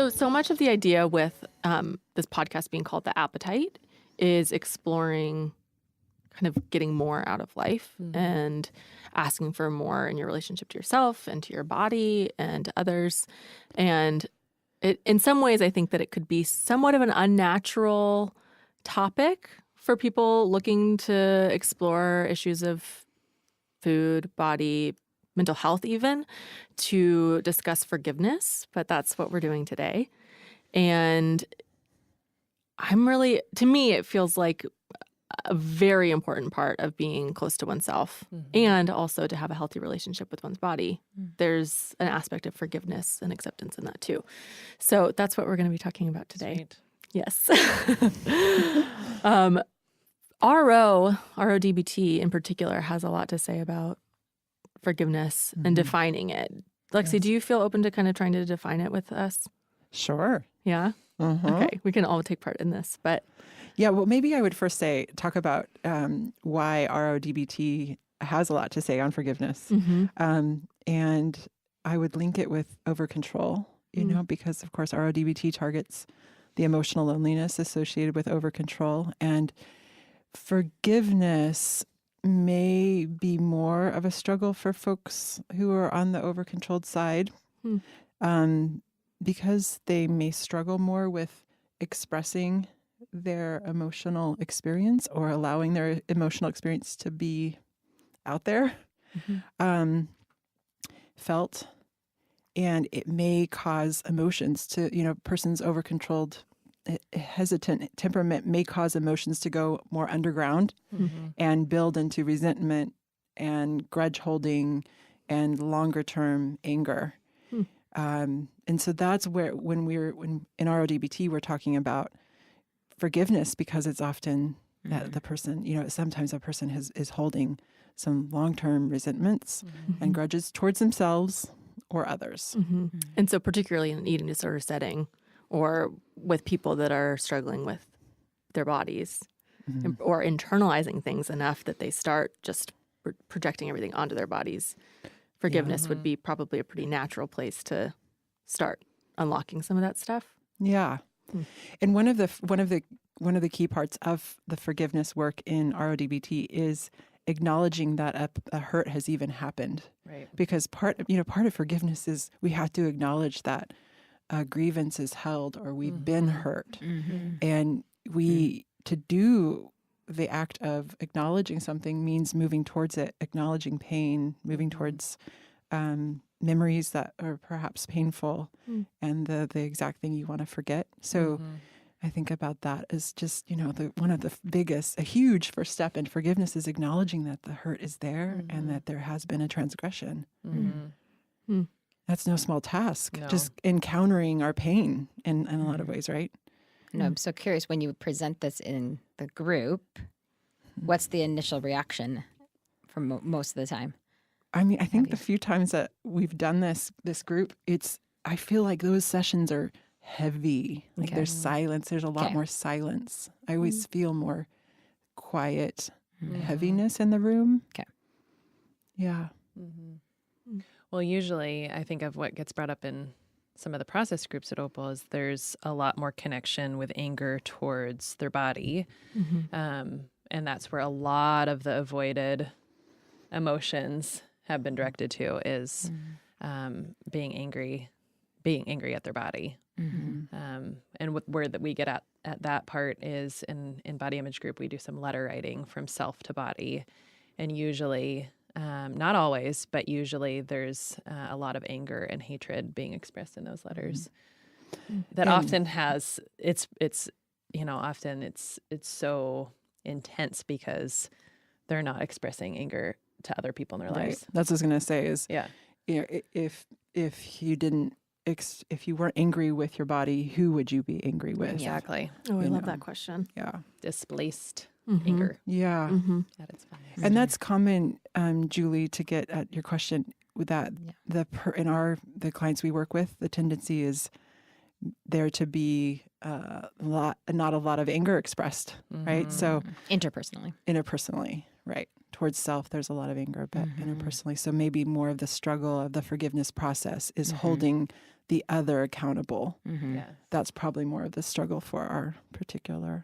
So much of the idea with this podcast being called The Appetite is exploring kind of getting more out of life and asking for more in your relationship to yourself and to your body and to others. And in some ways, I think that it could be somewhat of an unnatural topic for people looking to explore issues of food, body, mental health even, to discuss forgiveness. But that's what we're doing today. And to me, it feels like a very important part of being close to oneself and also to have a healthy relationship with one's body. There's an aspect of forgiveness and acceptance in that too. So that's what we're going to be talking about today. Sweet. Yes. RODBT in particular has a lot to say about forgiveness and defining it. Lexi, do you feel open to kind of trying to define it with us? Sure. Yeah? Okay. We can all take part in this, but... Yeah, well, maybe I would first talk about why RODBT has a lot to say on forgiveness. And I would link it with over-control, because, of course, RODBT targets the emotional loneliness associated with over-control. And forgiveness may be more of a struggle for folks who are on the over-controlled side because they may struggle more with expressing their emotional experience or allowing their emotional experience to be out there, felt, and it may cause emotions to, person's over-controlled, hesitant temperament may cause emotions to go more underground and build into resentment and grudge holding and longer-term anger. And so that's where, when in RODBT, we're talking about forgiveness, because it's often that the person, sometimes a person is holding some long-term resentments and grudges towards themselves or others. And so particularly in an eating disorder setting or with people that are struggling with their bodies or internalizing things enough that they start just projecting everything onto their bodies, forgiveness would be probably a pretty natural place to start unlocking some of that stuff. Yeah. And one of the key parts of the forgiveness work in RODBT is acknowledging that a hurt has even happened. Right. Because part of forgiveness is we have to acknowledge that a grievance is held or we've been hurt. And to do the act of acknowledging something means moving towards it, acknowledging pain, moving towards memories that are perhaps painful and the exact thing you want to forget. So I think about that as just, one of the biggest, a huge first step in forgiveness is acknowledging that the hurt is there and that there has been a transgression. That's no small task, just encountering our pain in a lot of ways, right? No, I'm so curious, when you present this in the group, what's the initial reaction from most of the time? I mean, I think the few times that we've done this group, I feel like those sessions are heavy. Like there's silence. There's a lot more silence. I always feel more quiet heaviness in the room. Okay. Yeah. Well, usually I think of what gets brought up in some of the process groups at Opal is there's a lot more connection with anger towards their body. And that's where a lot of the avoided emotions have been directed to is being angry at their body. And where that we get at that part is in body image group, we do some letter writing from self to body. And usually, not always, but usually there's a lot of anger and hatred being expressed in those letters. That often has, often it's so intense because they're not expressing anger to other people in their lives. That's what I was going to say is, if you weren't angry with your body, who would you be angry with? Exactly. Oh, I love that question. Yeah. Displaced anger. Yeah. At its finest. And that's common, Julie, to get at your question with that. The clients we work with, the tendency is there to be not a lot of anger expressed, right? So interpersonally, right? Towards self, there's a lot of anger, but interpersonally. So maybe more of the struggle of the forgiveness process is holding the other accountable. Yes. That's probably more of the struggle for our particular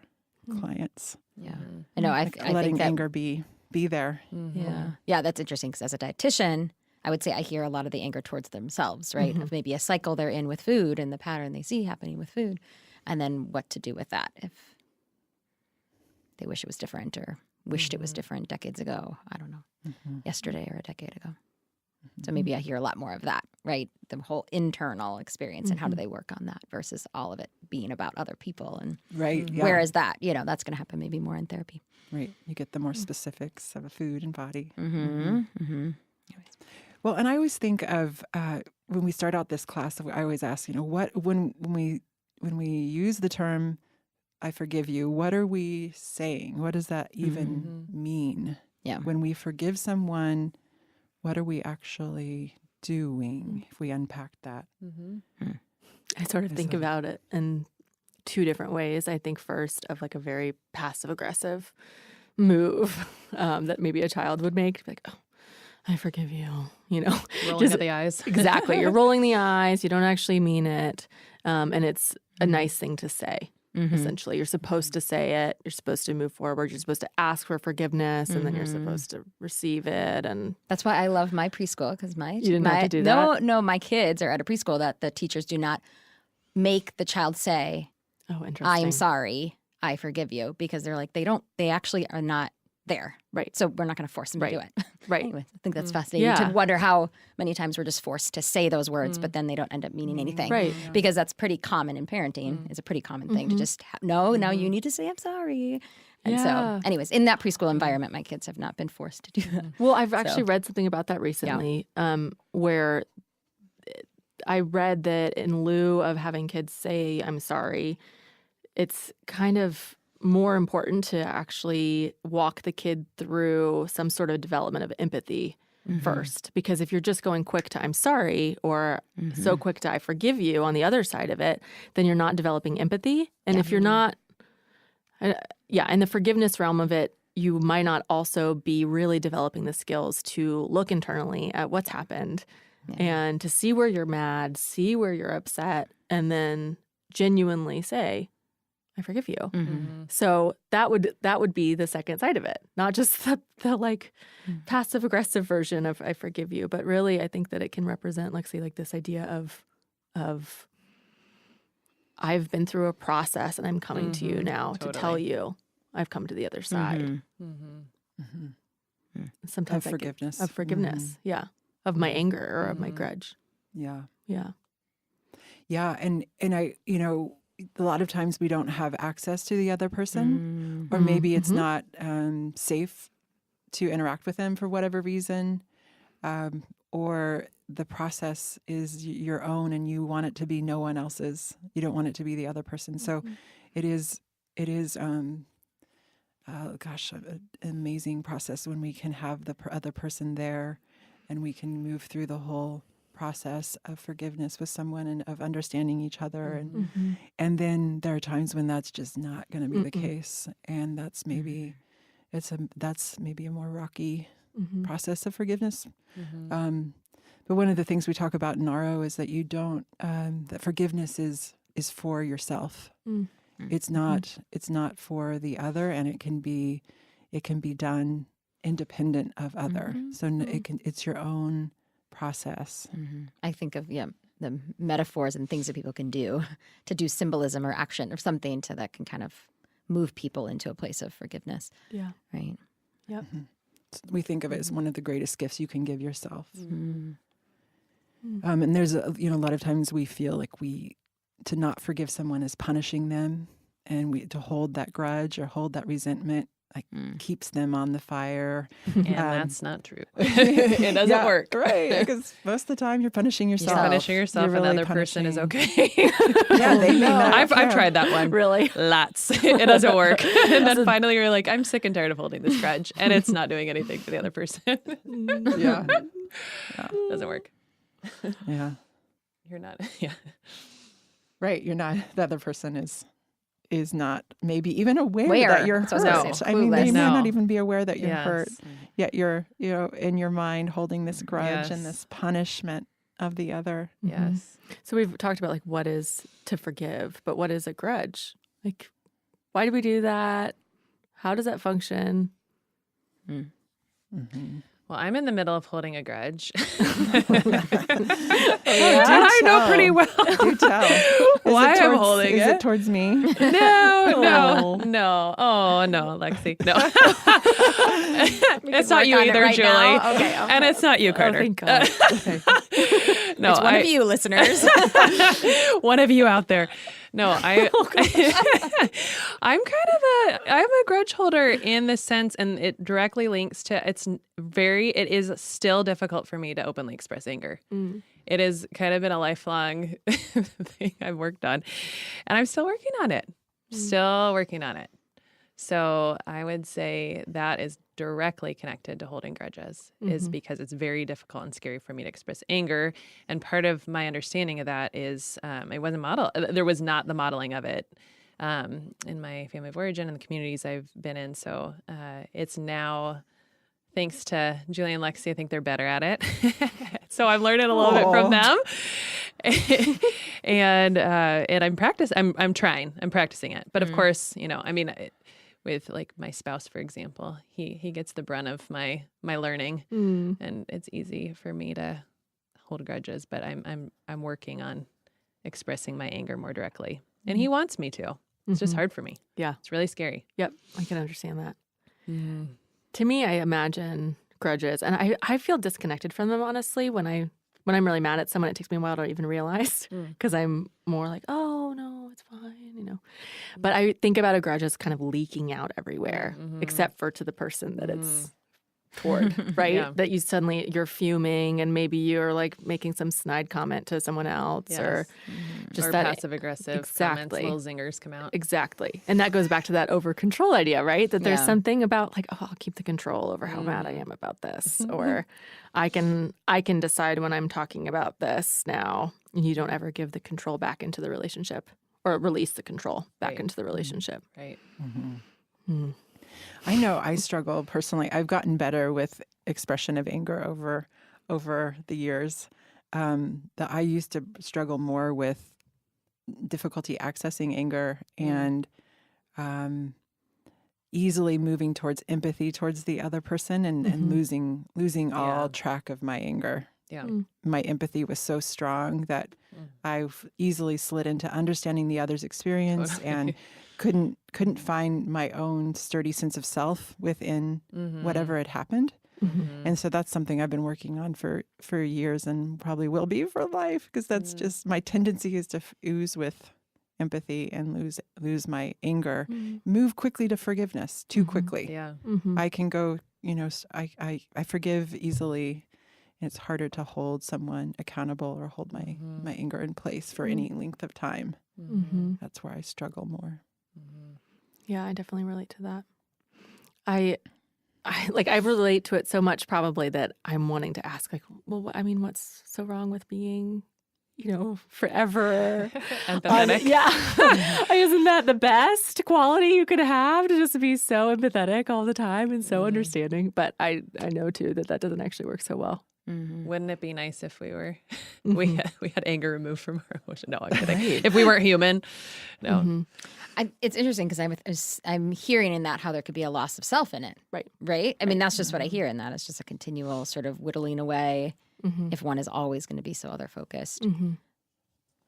clients. Yeah. I know. I Letting think that, anger be there. yeah. Yeah, that's interesting because as a dietitian, I would say I hear a lot of the anger towards themselves, right? Of maybe a cycle they're in with food and the pattern they see happening with food, and then what to do with that if they wish it was different or wished it was different decades ago. I don't know, yesterday or a decade ago. So maybe I hear a lot more of that, right? The whole internal experience and how do they work on that versus all of it being about other people. And Right. Yeah. where is that? That's going to happen maybe more in therapy. Right. You get the more specifics of a food and body. Mm-hmm. Well, and I always think of when we start out this class, I always ask, what when we use the term "I forgive you," what are we saying? What does that even mean? Yeah. When we forgive someone, what are we actually doing? If we unpack that, I sort of think about it in two different ways. I think first of like a very passive aggressive move that maybe a child would make, like, "Oh, I forgive you," Rolling of the eyes. Exactly. You're rolling the eyes. You don't actually mean it. And it's a nice thing to say, essentially. You're supposed to say it. You're supposed to move forward. You're supposed to ask for forgiveness, and then you're supposed to receive it. And That's why I love my preschool because You didn't have to do that? No, my kids are at a preschool that the teachers do not make the child say, oh, interesting. "I'm sorry, I forgive you," because they're like, they actually are not there. Right. So we're not going to force them to do Right. it. Right. Anyway, I think that's fascinating Yeah. to wonder how many times we're just forced to say those words, but then they don't end up meaning anything. Right. Because that's pretty common in parenting. It's a pretty common thing to just, now you need to say, "I'm sorry." And Yeah. so, anyways, in that preschool environment, my kids have not been forced to do that. Well, I've actually read something about that recently, where I read that in lieu of having kids say, "I'm sorry," it's kind of more important to actually walk the kid through some sort of development of empathy first. Because if you're just going quick to "I'm sorry" or so quick to "I forgive you" on the other side of it, then you're not developing empathy. And if you're not, in the forgiveness realm of it, you might not also be really developing the skills to look internally at what's happened and to see where you're mad, see where you're upset, and then genuinely say, "I forgive you." So that would be the second side of it, not just the like passive aggressive version of "I forgive you," but really I think that it can represent, like, say, like this idea of I've been through a process and I'm coming to you now to tell you I've come to the other side. Sometimes Of forgiveness. Of forgiveness, of my anger or of my grudge. Yeah. Yeah. Yeah. And I, a lot of times we don't have access to the other person, or maybe it's not safe to interact with them for whatever reason, or the process is your own and you want it to be no one else's. You don't want it to be the other person. So it is an amazing process when we can have the other person there and we can move through the whole process of forgiveness with someone and of understanding each other. And then there are times when that's just not going to be the case. And that's maybe a more rocky process of forgiveness. But one of the things we talk about in RO is that that forgiveness is for yourself. It's not for the other, and it can be done independent of other. So it's your own process. I think of the metaphors and things that people can do to do symbolism or action or something that can kind of move people into a place of forgiveness. Yeah. Right. Yep. We think of it as one of the greatest gifts you can give yourself. And there's a lot of times we feel like to not forgive someone is punishing them, and to hold that grudge or hold that resentment keeps them on the fire. And that's not true. It doesn't work. Right. Because most of the time you're punishing yourself. You're punishing yourself, You're really another person is okay. Yeah, they may not. I've tried that one. Really? Lots. It doesn't work. And then finally you're like, I'm sick and tired of holding this grudge, and it's not doing anything for the other person. Yeah. Doesn't work. Yeah. You're not. Yeah. Right. You're not. The other person is not maybe even aware that you're That's what I was hurt. gonna say. I mean, they may No. not even be aware that you're Yes. hurt. Yet you're, in your mind holding this grudge Yes. and this punishment of the other. Yes. So we've talked about like what is to forgive, but what is a grudge? Like, why do we do that? How does that function? Well, I'm in the middle of holding a grudge. I know pretty well. Do tell. Why I'm holding Is it. it towards me? No. Oh, no, Lexi. No. It's not you either, right Julie. now. Okay. And it's not you, Carter. Oh, thank God. Okay. No, It's one of you listeners. one of you out there. No, I'm a grudge holder in the sense, and it directly links to it is still difficult for me to openly express anger. It has kind of been a lifelong thing I've worked on, and I'm still working on it. So I would say that is directly connected to holding grudges, is because it's very difficult and scary for me to express anger. And part of my understanding of that is it wasn't there was not the modeling of it in my family of origin and the communities I've been in. So it's now, thanks to Julie and Lexi, I think they're better at it. So I'm learning a little bit from them. and I'm practicing it. But of course, with like my spouse, for example, he gets the brunt of my learning, and it's easy for me to hold grudges. But I'm working on expressing my anger more directly, and he wants me to. It's just hard for me. Yeah. It's really scary. Yep. I can understand that. To me, I imagine grudges, and I feel disconnected from them, honestly. When I'm really mad at someone, it takes me a while to even realize, because I'm more like, oh, no, it's fine, But I think about a grudge as kind of leaking out everywhere, except for to the person that it's toward, right? Yeah. That you're fuming, and maybe you're like making some snide comment to someone else, or just or that passive-aggressive comments, little zingers come out. Exactly. And that goes back to that over control idea, right? That there's Yeah. something about like, oh, I'll keep the control over how mad I am about this. Or I can decide when I'm talking about this now. And you don't ever give the control back into the relationship, or release the control back into the relationship. Right. I know I struggle personally. I've gotten better with expression of anger over the years. That I used to struggle more with difficulty accessing anger and easily moving towards empathy towards the other person and losing all track of my anger. Yeah. My empathy was so strong that I've easily slid into understanding the other's experience and couldn't find my own sturdy sense of self within whatever had happened. And so that's something I've been working on for years, and probably will be for life, because that's just my tendency is to ooze with empathy and lose my anger, move quickly to forgiveness too quickly. Yeah. I can go, I forgive easily. And it's harder to hold someone accountable or hold my anger in place for any length of time. That's where I struggle more. Yeah, I definitely relate to that. I relate to it so much, probably, that I'm wanting to ask, like, well, what's so wrong with being, forever Empathetic. Isn't that the best quality you could have, to just be so empathetic all the time and so understanding? But I know too that doesn't actually work so well. Wouldn't it be nice if we were we had anger removed from our emotion? No, I'm kidding. If we weren't human, no. It's interesting because I'm hearing in that how there could be a loss of self in it. Right. I mean, that's just what I hear in that. It's just a continual sort of whittling away. If one is always going to be so other focused,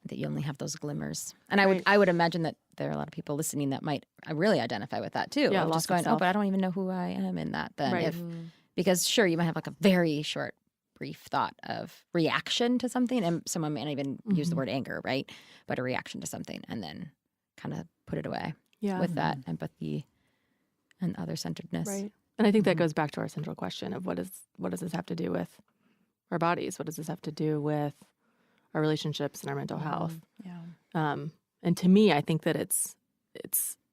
that you only have those glimmers. And I would imagine that there are a lot of people listening that might really identify with that too. Yeah, of loss just of going, self. but I don't even know who I am in that. Then because sure, you might have like a very short, brief thought of reaction to something, and someone may not even use the word anger, right? But a reaction to something, and then kind of put it away with that empathy and other-centeredness. Right. And I think that goes back to our central question of what does this have to do with our bodies? What does this have to do with our relationships and our mental health? And to me, I think that it's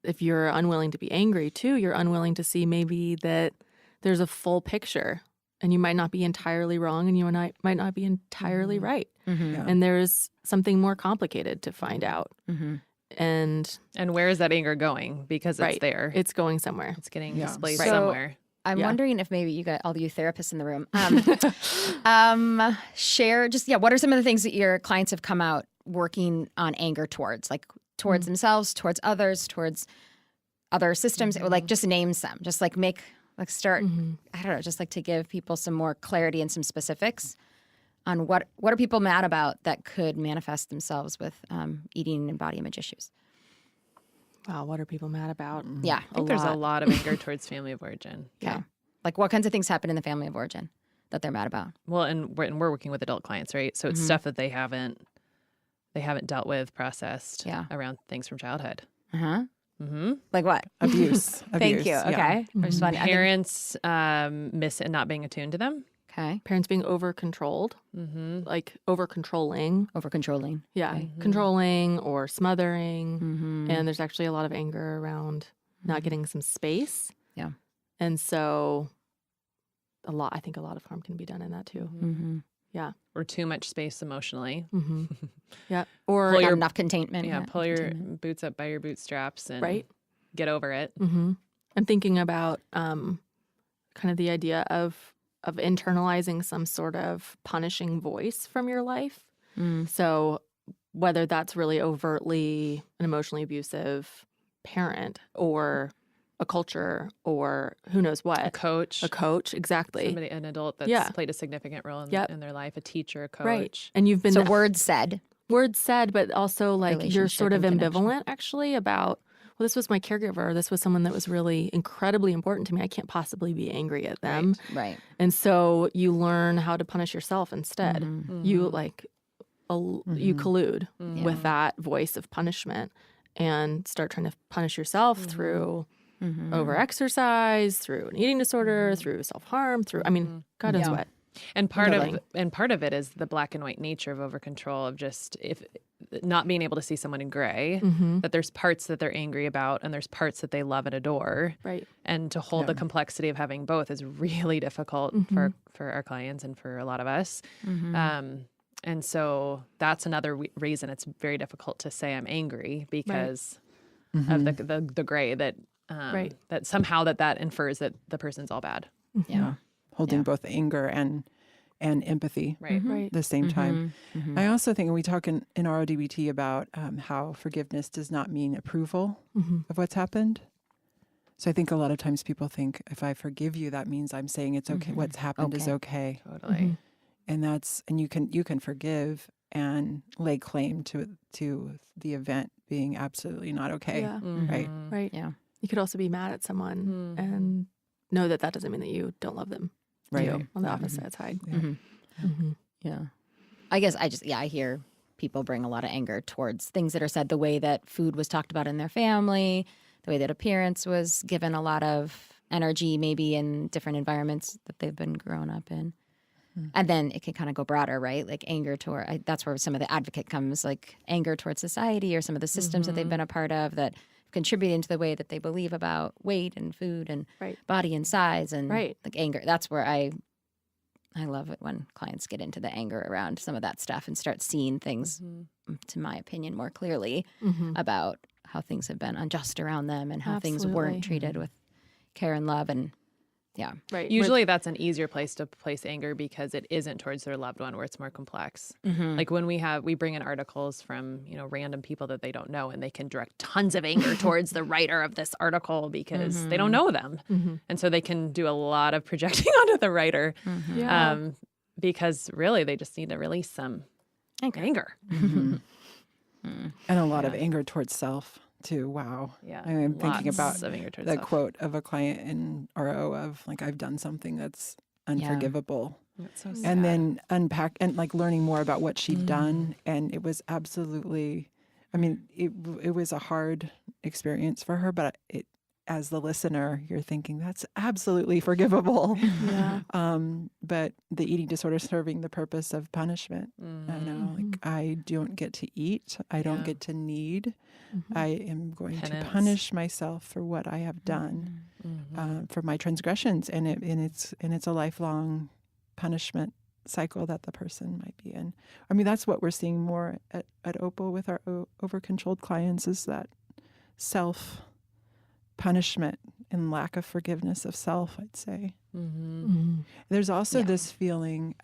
if you're unwilling to be angry too, you're unwilling to see maybe that there's a full picture. And you might not be entirely wrong, and you and I might not be entirely right. And there's something more complicated to find out. And where is that anger going? Because it's there. It's going somewhere. It's getting displaced So- somewhere. I'm Yeah. wondering if maybe you got all you therapists in the room share just what are some of the things that your clients have come out working on anger towards, like towards themselves, towards others, towards other systems, or like just name some, just like start. I don't know, just like to give people some more clarity and some specifics on what are people mad about that could manifest themselves with eating and body image issues. Wow, what are people mad about? Yeah. I think there's a lot of anger towards family of origin. Okay. Like what kinds of things happen in the family of origin that they're mad about? Well, and we're working with adult clients, right? So it's stuff that they haven't dealt with, processed around things from childhood. Like what? Abuse. Thank you. Yeah. Okay. I'm just wondering. Parents miss and not being attuned to them. Okay. Parents being over-controlled, like over-controlling. Over-controlling. Yeah, controlling or smothering. And there's actually a lot of anger around not getting some space. Yeah. And so I think a lot of harm can be done in that too. Yeah. Or too much space emotionally. Yeah. Or Pull Not your- enough containment. Yeah, pull your boots up by your bootstraps and get over it. I'm thinking about kind of the idea of internalizing some sort of punishing voice from your life. So whether that's really overtly an emotionally abusive parent or a culture or who knows what. A coach. Exactly. An adult that's played a significant role in their life, a teacher, a coach. Right. And you've been So words said, but also like you're Relationship sort of and connection. ambivalent actually about, well, this was my caregiver. This was someone that was really incredibly important to me. I can't possibly be angry at them. right? And so you learn how to punish yourself instead. You you collude with that voice of punishment and start trying to punish yourself through over-exercise, through an eating disorder, through self-harm, through, I mean, God knows what. And part Underlying. of it is the black and white nature of over control, of just if not being able to see someone in gray, that there's parts that they're angry about and there's parts that they love and adore. Right. And to hold the complexity of having both is really difficult for our clients and for a lot of us. And so that's another reason it's very difficult to say I'm angry, because of the gray that that somehow that infers that the person's all bad. Yeah. Holding both anger and empathy Right. Right. at the same time. I also think, and we talk in RODBT about how forgiveness does not mean approval of what's happened. So I think a lot of times people think, if I forgive you, that means I'm saying it's okay. What's happened is okay. Totally. And you can forgive and lay claim to the event being absolutely not okay. Yeah. Right. Right. Yeah. You could also be mad at someone and know that doesn't mean that you don't love them. Right. Too, on the opposite side. Yeah. I guess I hear people bring a lot of anger towards things that are said, the way that food was talked about in their family, the way that appearance was given a lot of energy, maybe in different environments that they've been grown up in. And then it can kind of go broader, right? Like anger toward, that's where some of the advocate comes, like anger towards society or some of the systems that they've been a part of that contributing to the way that they believe about weight and food and body and size and like anger. That's where I love it when clients get into the anger around some of that stuff and start seeing things, to my opinion, more clearly about how things have been unjust around them and how things weren't treated with care and love. And Right. Usually that's an easier place to place anger because it isn't towards their loved one, where it's more complex. Like when we bring in articles from, random people that they don't know, and they can direct tons of anger towards the writer of this article because they don't know them. And so they can do a lot of projecting onto the writer because really they just need to release some anger. And a lot of anger towards self too. Wow. Yeah. I'm thinking about of anger towards the self. quote of a client in RO of like, I've done something that's unforgivable. That's so sad. And then unpack and like learning more about what she'd done. And it was absolutely, I mean, it was a hard experience for her, but as the listener, you're thinking that's absolutely forgivable. But the eating disorder serving the purpose of punishment. I know, like I don't get to eat. I don't get to need. I am going to punish myself for what I have done, for my transgressions, and it's a lifelong punishment cycle that the person might be in. I mean, that's what we're seeing more at Opal with our over-controlled clients, is that self punishment and lack of forgiveness of self, I'd say. Mm-hmm. There's also this feeling,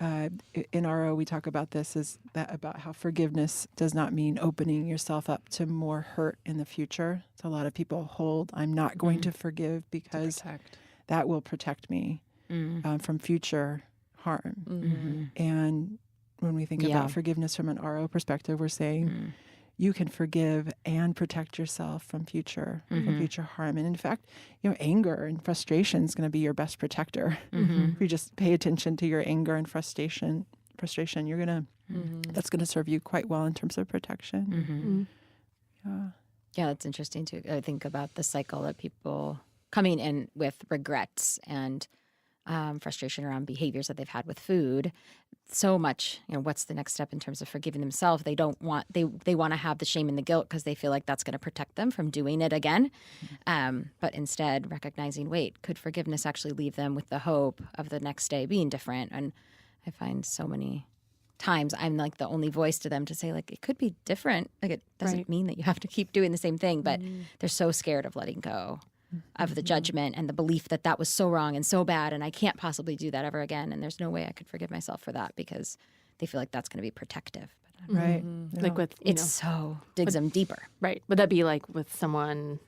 in RO we talk about this, about how forgiveness does not mean opening yourself up to more hurt in the future. So a lot of people hold, I'm not going to forgive because that will protect me from future harm. And when we think about forgiveness from an RO perspective, we're saying you can forgive and protect yourself from future harm. And in fact, anger and frustration is going to be your best protector. If you just pay attention to your anger and frustration, you're gonna that's going to serve you quite well in terms of protection. Yeah, that's interesting too. I think about the cycle of people coming in with regrets and frustration around behaviors that they've had with food. So much, what's the next step in terms of forgiving themselves? They don't want, they want to have the shame and the guilt because they feel like that's going to protect them from doing it again. But instead recognizing, wait, could forgiveness actually leave them with the hope of the next day being different? And I find so many times I'm like the only voice to them to say, like, it could be different. Like, it doesn't mean that you have to keep doing the same thing, but they're so scared of letting go of the judgment and the belief that that was so wrong and so bad and I can't possibly do that ever again. And there's no way I could forgive myself for that because they feel like that's going to be protective. But, Right. Like with, so digs them deeper. Right. Would that be like with someone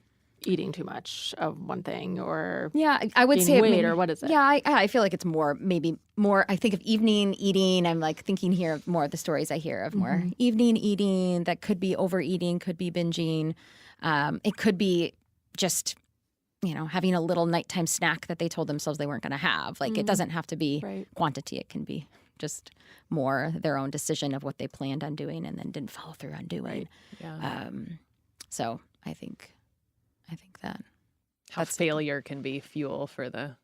eating too much of one thing or I would say weight, or what is it? Yeah, I feel like it's maybe more, I think of evening eating. I'm like thinking here of more of the stories I hear of more evening eating that could be overeating, could be binging. It could be just having a little nighttime snack that they told themselves they weren't going to have. Like, it doesn't have to be quantity. It can be just more their own decision of what they planned on doing and then didn't follow through on doing. Right. Yeah. So I think that How failure can be fuel for the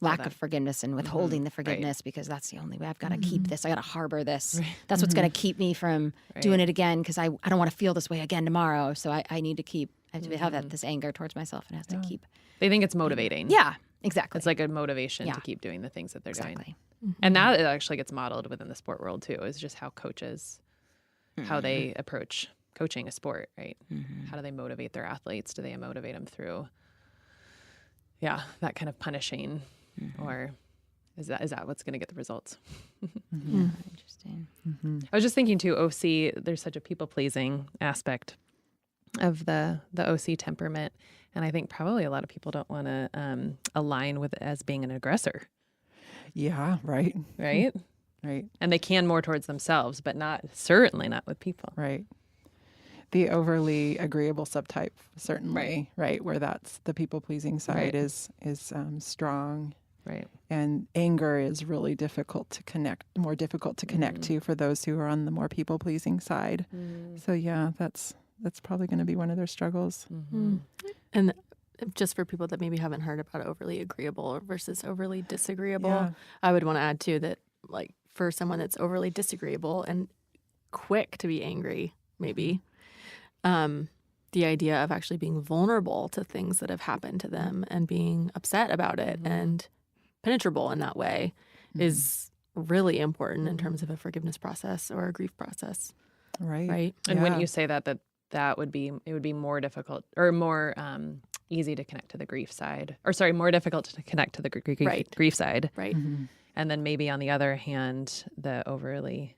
lack of forgiveness and withholding the forgiveness because that's the only way. I've got to keep this. I got to harbor this. That's what's going to keep me from doing it again because I don't want to feel this way again tomorrow. So I need to have this anger towards myself and I have to keep. They think it's motivating. Yeah, exactly. It's like a motivation to keep doing the things that they're doing. Exactly. And that it actually gets modeled within the sport world too, is just how coaches, how they approach coaching a sport, right? How do they motivate their athletes? Do they motivate them through, that kind of punishing, or is that what's going to get the results? Interesting. I was just thinking too, OC, there's such a people-pleasing aspect of the OC temperament, and I think probably a lot of people don't want to align with it as being an aggressor. Yeah, right. Right? Right. And they can more towards themselves, but certainly not with people. Right. The overly agreeable subtype, certainly, right? Where that's the people-pleasing side is strong. Right. And anger is really more difficult to connect to for those who are on the more people-pleasing side. So that's probably going to be one of their struggles. And just for people that maybe haven't heard about overly agreeable versus overly disagreeable, I would want to add too that, like, for someone that's overly disagreeable and quick to be angry, maybe, the idea of actually being vulnerable to things that have happened to them and being upset about it and penetrable in that way is really important in terms of a forgiveness process or a grief process. Right. And wouldn't you say that would be more difficult or more easy to connect to the grief side, or sorry, more difficult to connect to the grief side. Right. And then maybe on the other hand, the overly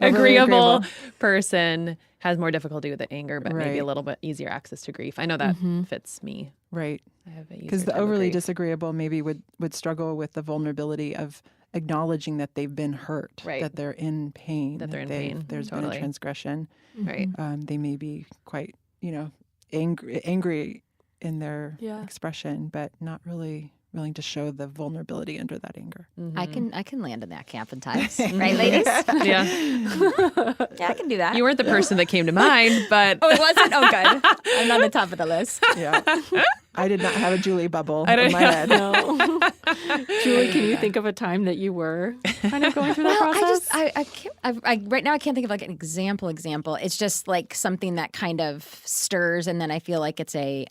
agreeable person has more difficulty with the anger, but maybe a little bit easier access to grief. I know that fits me. Right. I have because the overly disagreeable maybe would struggle with the vulnerability of acknowledging that they've been hurt, that they're in pain, that they're in pain. There's been a transgression. Right. They may be quite, angry in their expression, but not really willing to show the vulnerability under that anger. I can land in that camp in times, right, ladies? Yeah. Yeah, I can do that. You weren't the person that came to mind, but it wasn't. Oh, good. I'm on the top of the list. Yeah. I did not have a Julie bubble in my head. No. Julie, can you think of a time that you were kind of going through that process? I can't. Right now, I can't think of like an example. It's just like something that kind of stirs, and then I feel like it's a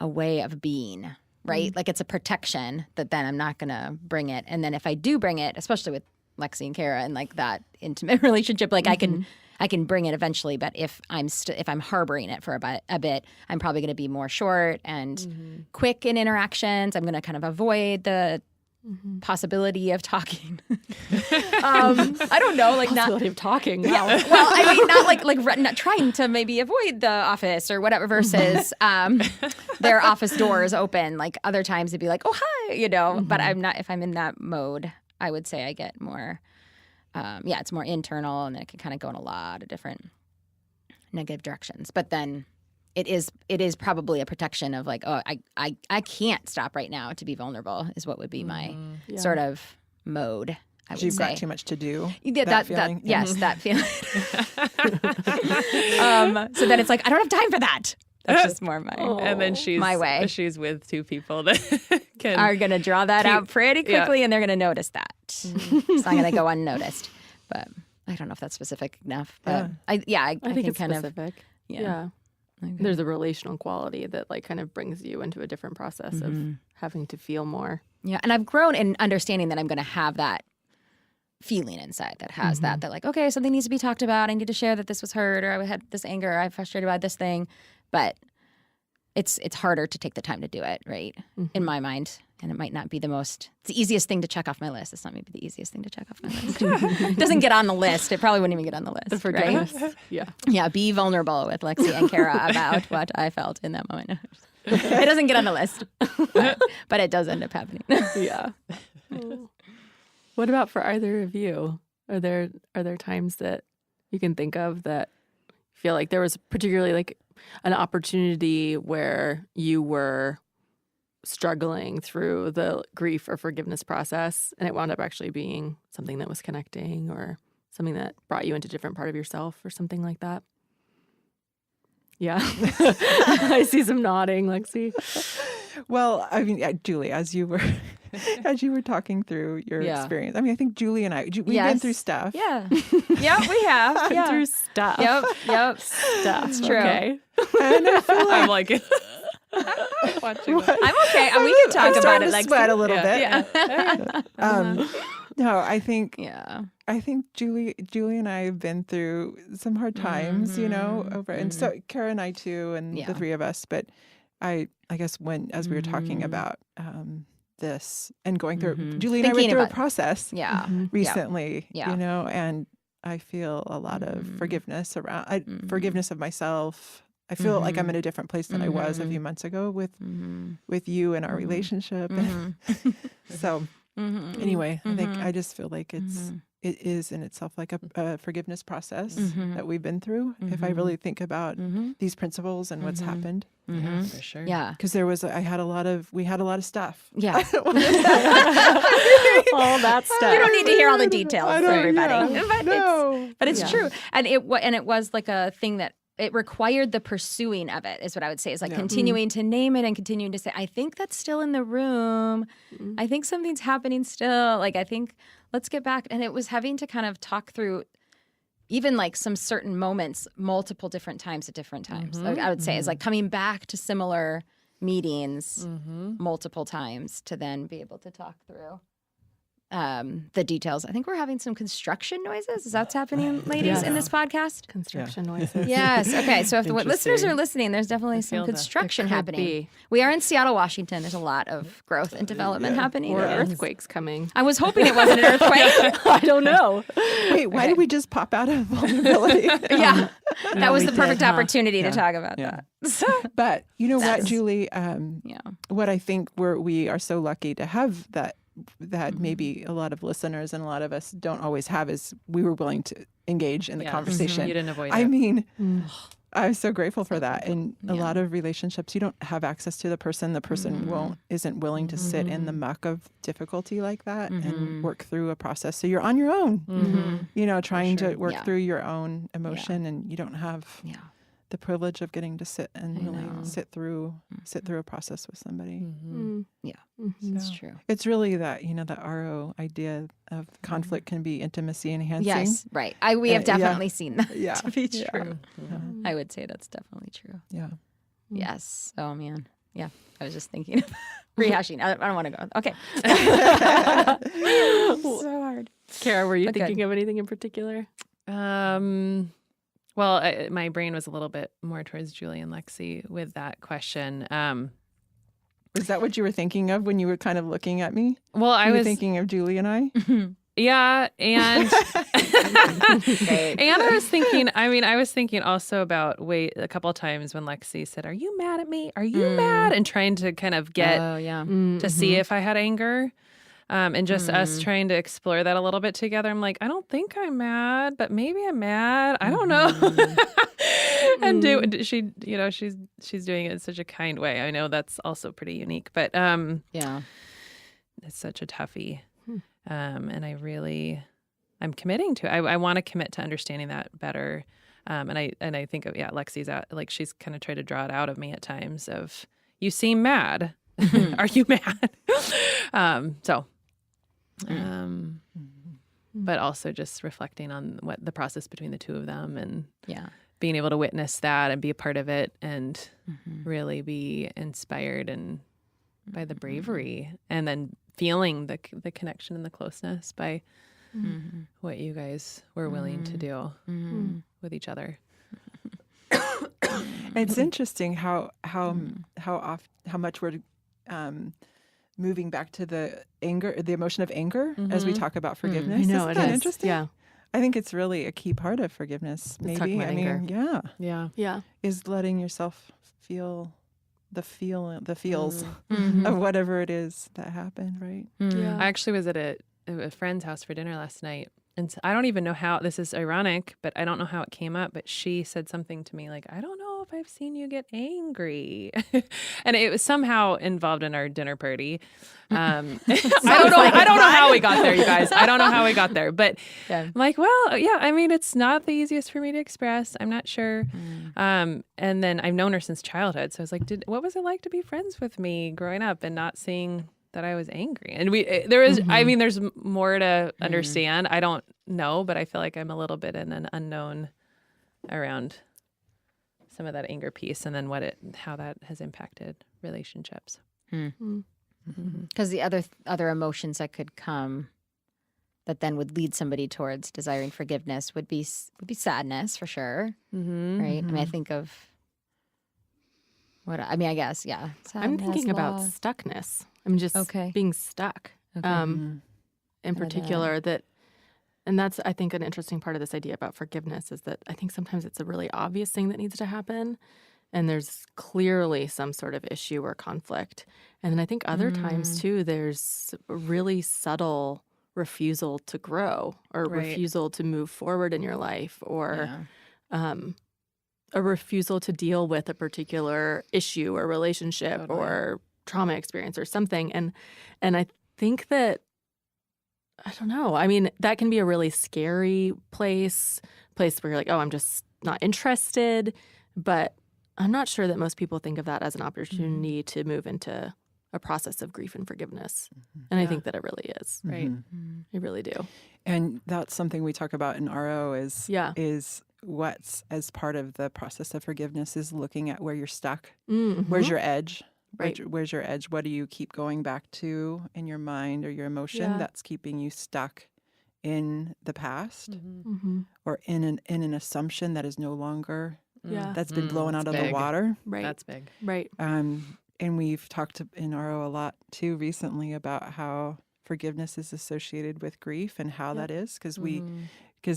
way of being. Right? Like it's a protection that then I'm not going to bring it. And then if I do bring it, especially with Lexi and Kara and like that intimate relationship, like I can I can bring it eventually, but if I'm harboring it for a bit, I'm probably going to be more short and quick in interactions. I'm going to kind of avoid the possibility of talking. I don't know, like Possibility of talking. Wow. Yeah, well, I mean, not trying to maybe avoid the office or whatever. Versus their office doors open. Like other times, it'd be like, oh hi, you know. But I'm not. If I'm in that mode, I would say I get more. It's more internal, and then it can kind of go in a lot of different negative directions. But then it is probably a protection of like, oh, I can't stop right now to be vulnerable is what would be my sort of mode. I would You've say. got too much to do. Yeah, that feeling. yes, that feeling. So then it's like I don't have time for that. That's just more my And then my way. She's with two people that Are going to draw that out pretty quickly, and they're going to notice that. It's not going to go unnoticed. But I don't know if that's specific enough. But I think it's kind specific. of Yeah. Okay. There's a relational quality that like kind of brings you into a different process of having to feel more. Yeah, and I've grown in understanding that I'm going to have that feeling inside that has that like, okay, something needs to be talked about. I need to share that this was hurt, or I had this anger, or I'm frustrated by this thing. But it's harder to take the time to do it, right? In my mind. And it might not be it's the easiest thing to check off my list. It's not maybe the easiest thing to check off my list. It doesn't get on the list. It probably wouldn't even get on the list. The forgiveness. Right? Yeah. Yeah, be vulnerable with Lexi and Kara about what I felt in that moment. It doesn't get on the list, but it does end up happening. Yeah. What about for either of you? Are there times that you can think of that feel like there was particularly like an opportunity where you were struggling through the grief or forgiveness process and it wound up actually being something that was connecting or something that brought you into a different part of yourself or something like that? Yeah. I see some nodding, Lexi. Well, I mean, Julie, as you were talking through your experience, I mean, I think Julie and we've been through stuff. Yeah. Yep, we have. Yeah. Through stuff. Yep. Stuff. It's true. Okay. And I feel I'm like watching that. I'm okay. We can talk about it. Like sweat a little bit. Yeah. No, I think Yeah. Julie and I have been through some hard times, you know, and so Kara and I too, and the three of us. But I guess as we were talking about this and going through, Julie and I went through a process recently, you know, and I feel a lot of forgiveness around forgiveness of myself. I feel like I'm in a different place than I was a few months ago with you and our relationship. So anyway, I think I just feel like it is in itself like a forgiveness process that we've been through. If I really think about these principles and what's happened. Yeah, for sure. Yeah. Because we had a lot of stuff. Yeah. All that stuff. You don't need to hear all the details for everybody. Yeah. But it's true. And it was like a thing that it required the pursuing of it is what I would say. Is like continuing to name it and continuing to say, I think that's still in the room. I think something's happening still. Like, I think let's get back. And it was having to kind of talk through even like some certain moments multiple different times at different times. Like, I would say is like coming back to similar meetings multiple times to then be able to talk through the details. I think we're having some construction noises. Is that what's happening, ladies, in this podcast? Construction noises. Yes. Okay. So if the listeners are listening, there's definitely some construction happening. We are in Seattle, Washington. There's a lot of growth and development happening. Or earthquakes coming. I was hoping it wasn't an earthquake. I don't know. Wait, why did we just pop out of vulnerability? That was the perfect opportunity to talk about that. But you know what, Julie? What I think we are so lucky to have that maybe a lot of listeners and a lot of us don't always have is we were willing to engage in the conversation. You didn't avoid it. I mean, I'm so grateful for that. In a lot of relationships, you don't have access to the person. The person isn't willing to sit in the muck of difficulty like that and work through a process. So you're on your own, you know, trying to work through your own emotion, and you don't have the privilege of getting to sit and really sit through a process with somebody. That's true. It's really that, you know, the RO idea of conflict can be intimacy enhancing. Yes, right. We have definitely seen that to be true. Yeah. I would say that's definitely true. Yeah. Yes. Oh, man. Yeah. I was just thinking of rehashing. I don't want to go. Okay. So hard. Kara, were you thinking of anything in particular? Well, my brain was a little bit more towards Julie and Lexi with that question. Was that what you were thinking of when you were kind of looking at me? Well, I You were was thinking of Julie and I? Yeah, and and I was thinking also about a couple of times when Lexi said, "Are you mad at me? Are you mad?" and trying to kind of get to see if I had anger. And just us trying to explore that a little bit together. I'm like, I don't think I'm mad, but maybe I'm mad. I don't know. And she's doing it in such a kind way. I know that's also pretty unique, but Yeah. it's such a toughie. And I'm committing to it. I want to commit to understanding that better. And I think of, Lexi's like, she's kind of tried to draw it out of me at times of, you seem mad. Are you mad? But also just reflecting on what the process between the two of them and being able to witness that and be a part of it and really be inspired and by the bravery and then feeling the connection and the closeness by what you guys were willing to do with each other. It's interesting how much we're moving back to the emotion of anger as we talk about forgiveness. I know, Isn't that is. interesting? Yeah. I think it's really a key part of forgiveness. talking Maybe about anger. Yeah. is letting yourself feel the feels of whatever it is that happened, right? Yeah. I actually was at a friend's house for dinner last night. And I don't even know how, this is ironic, but I don't know how it came up, but she said something to me like, I don't know if I've seen you get angry. And it was somehow involved in our dinner party. I don't know how we got there, you guys. I don't know how we got there, but I'm like, well, yeah, I mean, it's not the easiest for me to express. I'm not sure. And then I've known her since childhood. So I was like, what was it like to be friends with me growing up and not seeing that I was angry? And there's more to understand. I don't know, but I feel like I'm a little bit in an unknown around some of that anger piece and then how that has impacted relationships. Because the other emotions that could come that then would lead somebody towards desiring forgiveness would be sadness for sure, right? I mean, I think of I guess, yeah. I'm thinking about loss. stuckness. I'm just being stuck. In particular, and that's, I think, an interesting part of this idea about forgiveness is that I think sometimes it's a really obvious thing that needs to happen. And there's clearly some sort of issue or conflict. And then I think other times, too, there's a really subtle refusal to grow or refusal to move forward in your life or a refusal to deal with a particular issue or relationship or trauma experience or something. And I think that, I don't know, I mean, that can be a really scary place where you're like, oh, I'm just not interested. But I'm not sure that most people think of that as an opportunity to move into a process of grief and forgiveness. And I think that it really is. Right. I really do. And that's something we talk about in RO is what's as part of the process of forgiveness is looking at where you're stuck. Where's your edge? Right. Where's your edge? What do you keep going back to in your mind or your emotion that's keeping you stuck in the past or in an assumption that is no longer that's been blown out of the water? Right. That's big. Right. And we've talked in RO a lot too recently about how forgiveness is associated with grief and how that is because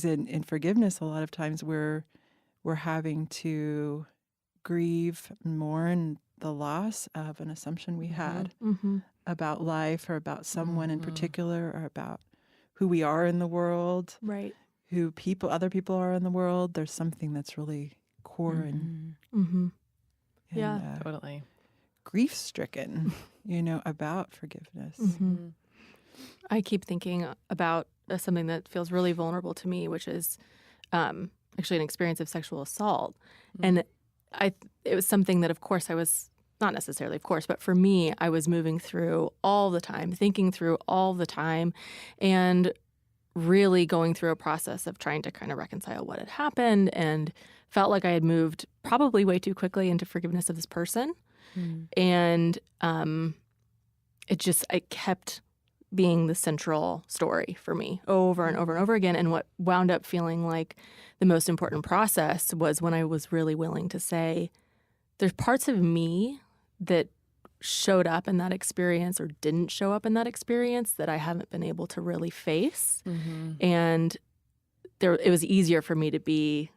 in forgiveness a lot of times we're having to grieve, mourn the loss of an assumption we had about life or about someone in particular or about who we are in the world, right? Who other people are in the world. There's something that's really core and Totally grief-stricken, about forgiveness. I keep thinking about something that feels really vulnerable to me, which is actually an experience of sexual assault. And it was something that, of course, I was, not necessarily, of course, but for me, I was moving through all the time, thinking through all the time, and really going through a process of trying to kind of reconcile what had happened and felt like I had moved probably way too quickly into forgiveness of this person. And I kept being the central story for me over and over and over again. And what wound up feeling like the most important process was when I was really willing to say, there's parts of me that showed up in that experience or didn't show up in that experience that I haven't been able to really face. And it was easier for me to be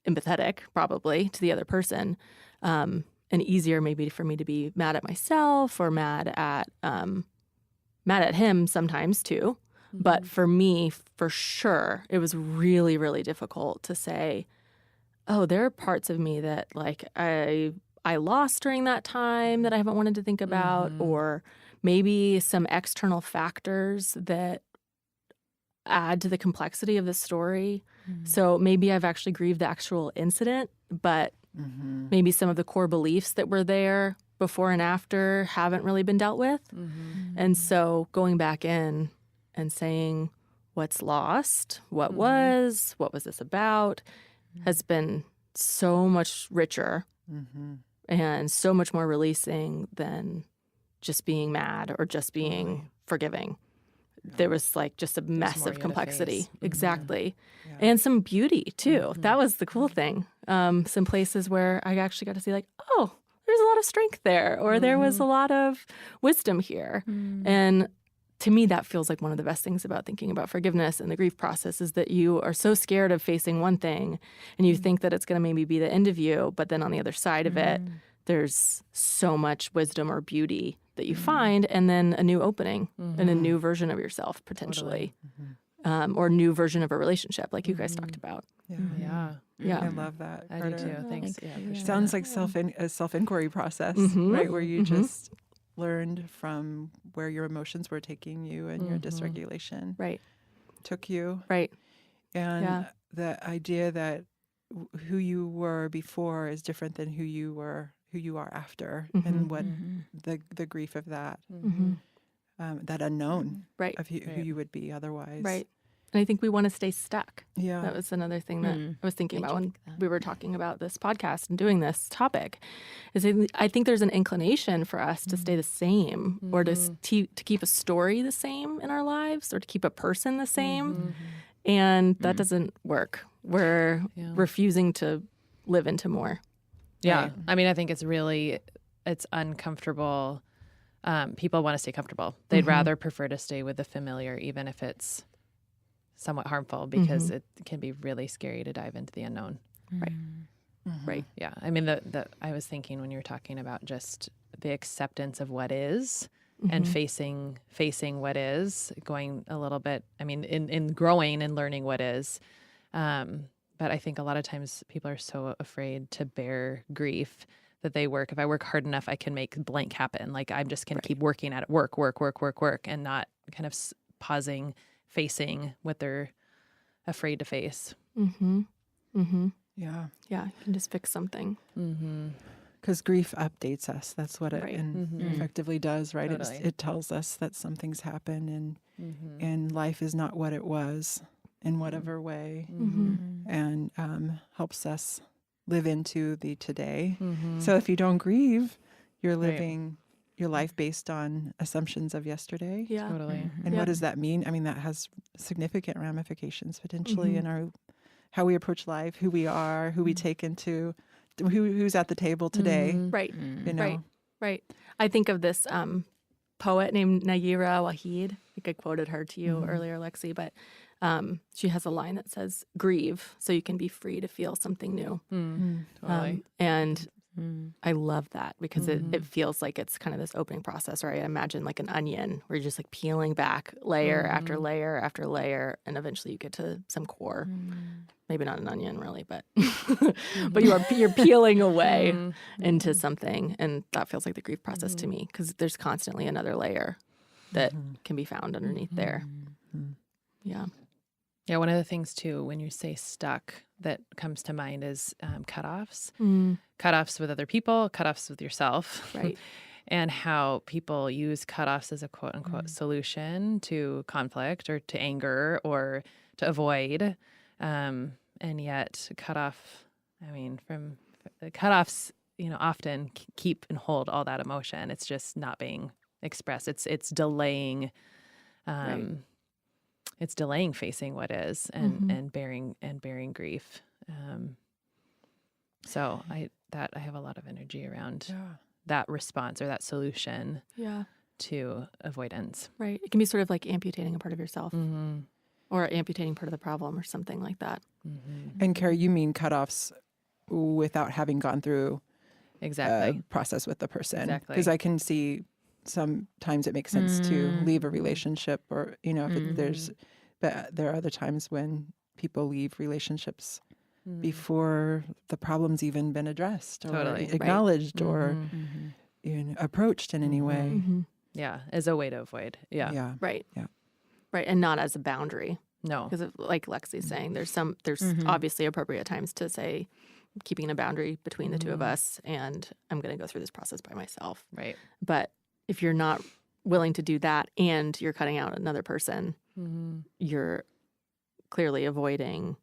empathetic, probably, to the other person, and easier maybe for me to be mad at myself or mad at him sometimes too. But for me, for sure, it was really, really difficult to say, oh, there are parts of me that like I lost during that time that I haven't wanted to think about, or maybe some external factors that add to the complexity of the story. So maybe I've actually grieved the actual incident, but maybe some of the core beliefs that were there before and after haven't really been dealt with. And so going back in and saying what's lost, what was this about, has been so much richer and so much more releasing than just being mad or just being forgiving. There was like just a mess of complexity. Exactly. And some beauty too. That was the cool thing. Some places where I actually got to see like, oh, there's a lot of strength there, or there was a lot of wisdom here. And to me, that feels like one of the best things about thinking about forgiveness and the grief process is that you are so scared of facing one thing and you think that it's going to maybe be the end of you. But then on the other side of it, there's so much wisdom or beauty that you find, and then a new opening and a new version of yourself potentially, or a new version of a relationship like you guys talked about. I love that. I do too. Thanks. Yeah, for sure. Sounds like a self-inquiry process, right? Where you just learned from where your emotions were taking you and your dysregulation took you. Right. And the idea that who you were before is different than who you are after, and what the grief of that, that unknown of who you would be otherwise. Right. And I think we want to stay stuck. Yeah. That was another thing that I was thinking about when we were talking about this podcast and doing this topic, is I think there's an inclination for us to stay the same, or to keep a story the same in our lives, or to keep a person the same. And that doesn't work. We're refusing to live into more. Yeah. Right. I mean, I think it's uncomfortable. People want to stay comfortable. They'd rather prefer to stay with the familiar, even if it's somewhat harmful, because it can be really scary to dive into the unknown. Right. Right. Yeah. I mean, I was thinking when you were talking about just the acceptance of what is and facing what is, going a little bit, I mean, in growing and learning what is. But I think a lot of times people are so afraid to bear grief that if I work hard enough, I can make blank happen. Like I'm just going to keep working at it, work, and not kind of pausing, facing what they're afraid to face. Yeah. Yeah. You can just fix something. Because grief updates us. That's what it Right. effectively does, right? Totally. It tells us that something's happened, and life is not what it was in whatever way, and helps us live into the today. So if you don't grieve, you're living your life based on assumptions of yesterday. Yeah. Totally. And what does that mean? I mean, that has significant ramifications potentially in how we approach life, who we are, who we take into, who's at the table today. Right. You know? Right. I think of this poet named Nayira Waheed. I think I quoted her to you earlier, Lexi, but she has a line that says, grieve so you can be free to feel something new. Totally. And I love that because it feels like it's kind of this opening process, right? I imagine like an onion where you're just like peeling back layer after layer after layer, and eventually you get to some core. Maybe not an onion really, but but you're peeling away into something, and that feels like the grief process to me, because there's constantly another layer that can be found underneath there. Yeah. Yeah, one of the things too, when you say stuck, that comes to mind is cutoffs. Cutoffs with other people, cutoffs with yourself. Right. And how people use cutoffs as a quote unquote solution to conflict or to anger or to avoid. And yet cutoffs, often keep and hold all that emotion. It's just not being expressed. It's delaying It's delaying facing what is and bearing grief. So I have a lot of energy around that response or that solution to avoidance. Right. It can be sort of like amputating a part of yourself or amputating part of the problem or something like that. And Kara, you mean cutoffs without having gone through Exactly. process with the person. Exactly. Because I can see sometimes it makes sense to leave a relationship or, but there are other times when people leave relationships before the problem's even been addressed or acknowledged or approached in any way. Yeah, as a way to avoid. Yeah. Right. Yeah. Right. And not as a boundary. No. Because like Lexi's saying, there's obviously appropriate times to say, keeping a boundary between the two of us, and I'm going to go through this process by myself. Right. But if you're not willing to do that and you're cutting out another person, you're clearly avoiding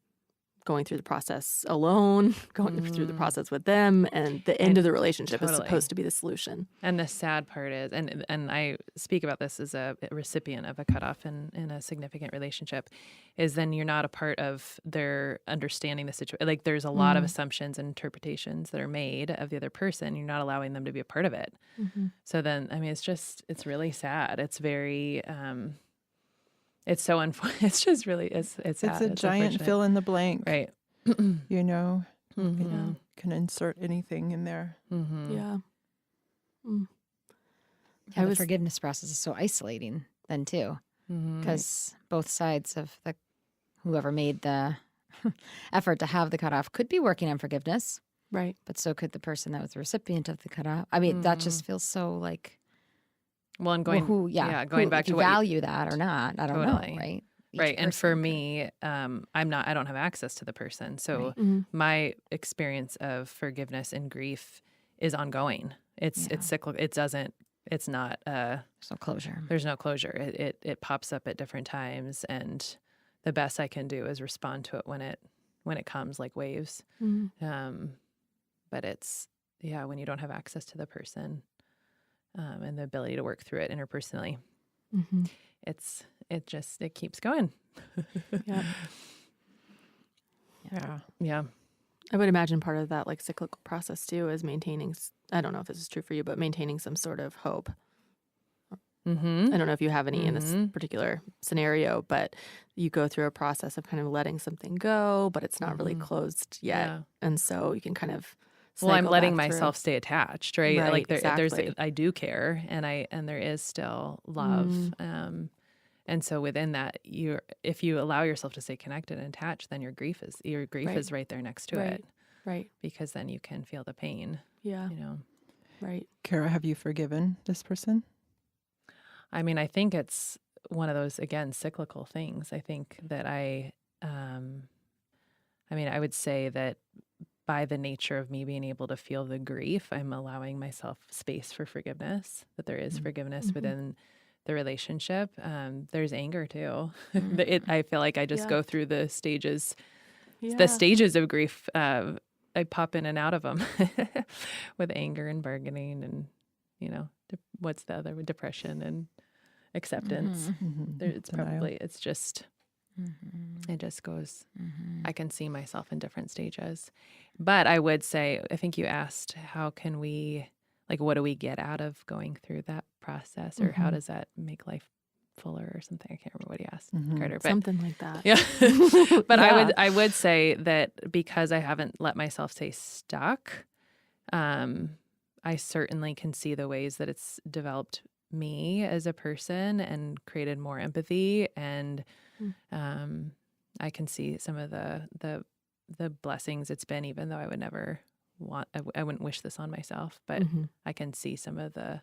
going through the process alone, going through the process with them, and the end of the relationship is supposed to be the solution. And the sad part is, and I speak about this as a recipient of a cutoff in a significant relationship, is then you're not a part of their understanding the situation. Like there's a lot of assumptions and interpretations that are made of the other person. You're not allowing them to be a part of it. So then, I mean, it's really sad. It's very, it's so it's just really, it's sad. It's a giant fill in the blank. Right. You can insert anything in there. Yeah. The forgiveness process is so isolating then too, because both sides of whoever made the effort to have the cutoff could be working on forgiveness, right? But so could the person that was the recipient of the cutoff. I mean, that just feels so like. Well, and going back to what value that or not, I don't know, right? Right. And for me, I don't have access to the person. So my experience of forgiveness and grief is ongoing. It's cyclical. It's not, there's no closure. There's no closure. It pops up at different times. And the best I can do is respond to it when it comes like waves. But it's, when you don't have access to the person, and the ability to work through it interpersonally, it keeps going. Yeah. I would imagine part of that like cyclical process too is maintaining, I don't know if this is true for you, but maintaining some sort of hope. I don't know if you have any in this particular scenario, but you go through a process of kind of letting something go, but it's not really closed yet. Yeah. And so you can kind of I'm letting myself stay attached, right? Like exactly. there's I do care, and there is still love. And so within that, if you allow yourself to stay connected and attached, then your grief is right there next to it. Right. Because then you can feel the pain. Yeah. Right. Kara, have you forgiven this person? I mean, I think it's one of those, again, cyclical things. I think that I would say that by the nature of me being able to feel the grief, I'm allowing myself space for forgiveness, that there is forgiveness within the relationship. There's anger too. I feel like I just go through the stages of grief. I pop in and out of them with anger and bargaining and, what's the other, depression and acceptance. It just goes, I can see myself in different stages. But I would say, I think you asked, how can we, what do we get out of going through that process, or how does that make life fuller or something? I can't remember what he asked, Carter. But, something like that. Yeah. But I would say that because I haven't let myself stay stuck, I certainly can see the ways that it's developed me as a person and created more empathy, and I can see some of the blessings it's been, even though I would never I wouldn't wish this on myself, but I can see some of the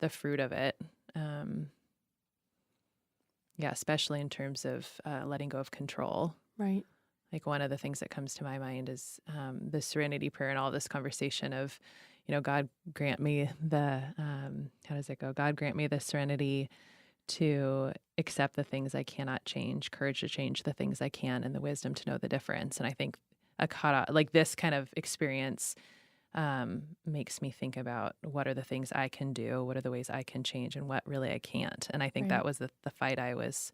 fruit of it. Especially in terms of letting go of control. Right. Like one of the things that comes to my mind is the serenity prayer and all this conversation of, God grant me the, how does it go? God grant me the serenity to accept the things I cannot change, courage to change the things I can, and the wisdom to know the difference. And I think this kind of experience makes me think about what are the things I can do, what are the ways I can change, and what really I can't. And I think that was the fight I was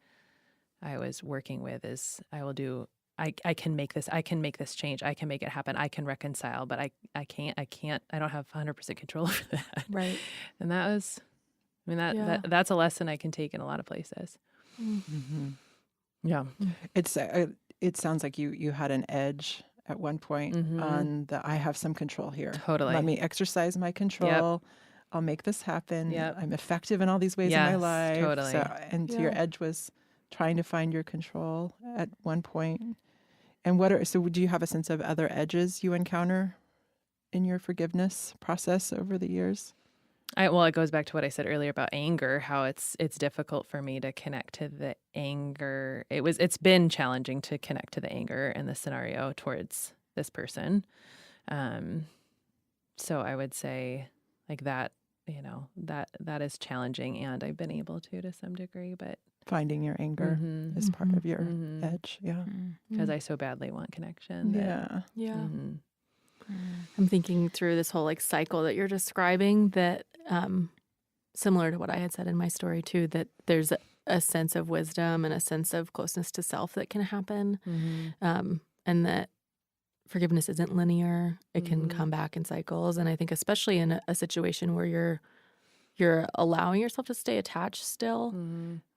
working with is I can make this change. I can make it happen. I can reconcile, but I can't, I don't have 100% control over that. Right. And that's a lesson I can take in a lot of places. Mm-hmm. Yeah. It sounds like you had an edge at one point on the I have some control here. Totally. Let me exercise my control. I'll make this happen. I'm effective in all these ways in my life. Totally. So your edge was trying to find your control at one point. And do you have a sense of other edges you encounter in your forgiveness process over the years? It goes back to what I said earlier about anger, how it's difficult for me to connect to the anger. It's been challenging to connect to the anger in this scenario towards this person. So I would say like that, that is challenging, and I've been able to some degree, but finding your anger is part of your edge. Yeah. Because I so badly want connection. Yeah. I'm thinking through this whole like cycle that you're describing that similar to what I had said in my story too, that there's a sense of wisdom and a sense of closeness to self that can happen. And that forgiveness isn't linear. It can come back in cycles. And I think especially in a situation where you're allowing yourself to stay attached still,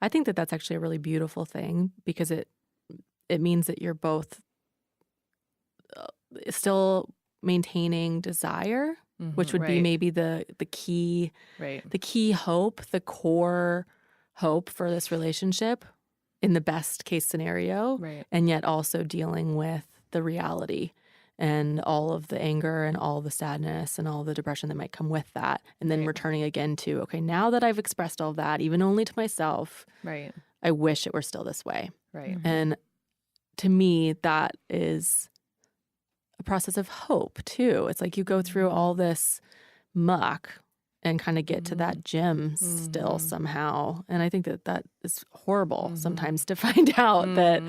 I think that that's actually a really beautiful thing because it means that you're both still maintaining desire, which would be maybe the key, the key hope, the core hope for this relationship in the best case scenario, and yet also dealing with the reality and all of the anger and all the sadness and all the depression that might come with that. And then returning again to, okay, now that I've expressed all of that, even only to myself, I wish it were still this way. And to me, that is a process of hope too. It's like you go through all this muck and kind of get to that gem still somehow. And I think that is horrible sometimes to find out that,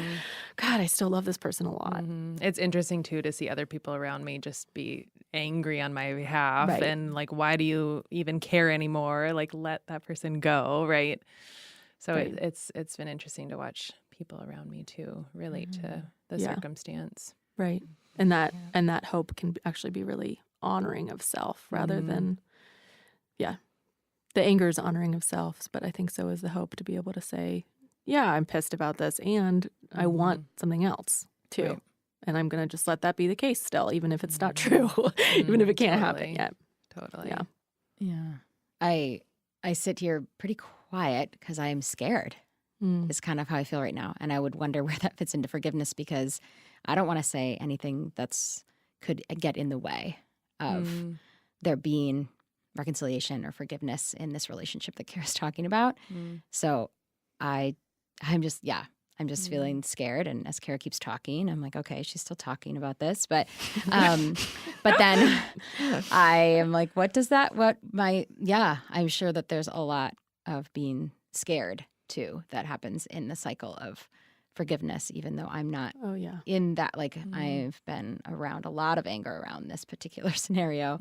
God, I still love this person a lot. It's interesting too to see other people around me just be angry on my behalf and like, why do you even care anymore? Like, let that person go, right? So it's been interesting to watch people around me too relate to the circumstance. Right. And that hope can actually be really honoring of self rather than, the anger is honoring of self, but I think so is the hope to be able to say, yeah, I'm pissed about this and I want something else too. And I'm going to just let that be the case still, even if it's not true, even if it can't happen yet. Totally. Yeah. I sit here pretty quiet because I am scared is kind of how I feel right now. And I would wonder where that fits into forgiveness because I don't want to say anything could get in the way of there being reconciliation or forgiveness in this relationship that Kara's talking about. So I'm just feeling scared. And as Kara keeps talking, I'm like, okay, she's still talking about this. But then I am like, I'm sure that there's a lot of being scared too that happens in the cycle of forgiveness, even though I'm not in that, like I've been around a lot of anger around this particular scenario.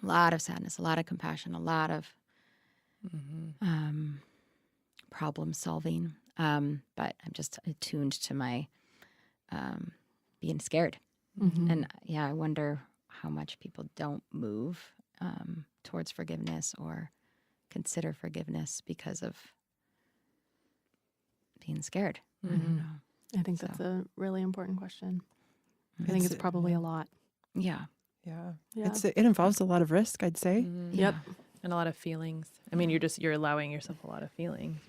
A lot of sadness, a lot of compassion, a lot of problem solving. But I'm just attuned to my being scared. And I wonder how much people don't move towards forgiveness or consider forgiveness because of being scared. I don't know. I think that's a really important question. I think it's probably a lot. Yeah. It involves a lot of risk, I'd say. Yep. And a lot of feelings. I mean, you're allowing yourself a lot of feelings.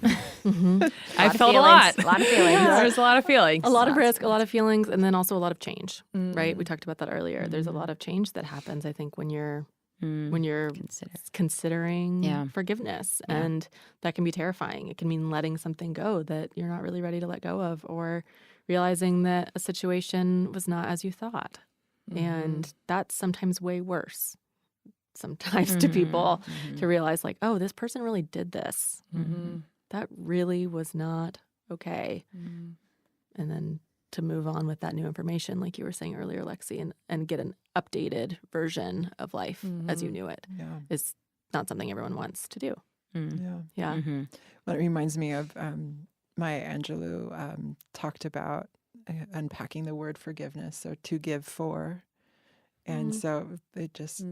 I felt a lot. A lot of feelings. There's a lot of feelings. A lot of risk, a lot of feelings, and then also a lot of change, right? We talked about that earlier. There's a lot of change that happens, I think, when you're considering forgiveness. And that can be terrifying. It can mean letting something go that you're not really ready to let go of, or realizing that a situation was not as you thought. And that's sometimes way worse sometimes to people to realize like, oh, this person really did this. That really was not okay. And then to move on with that new information, like you were saying earlier, Lexi, and get an updated version of life as you knew it Yeah. is not something everyone wants to do. Yeah. Yeah. Well, it reminds me of Maya Angelou talked about unpacking the word forgiveness. So to give for. And so it just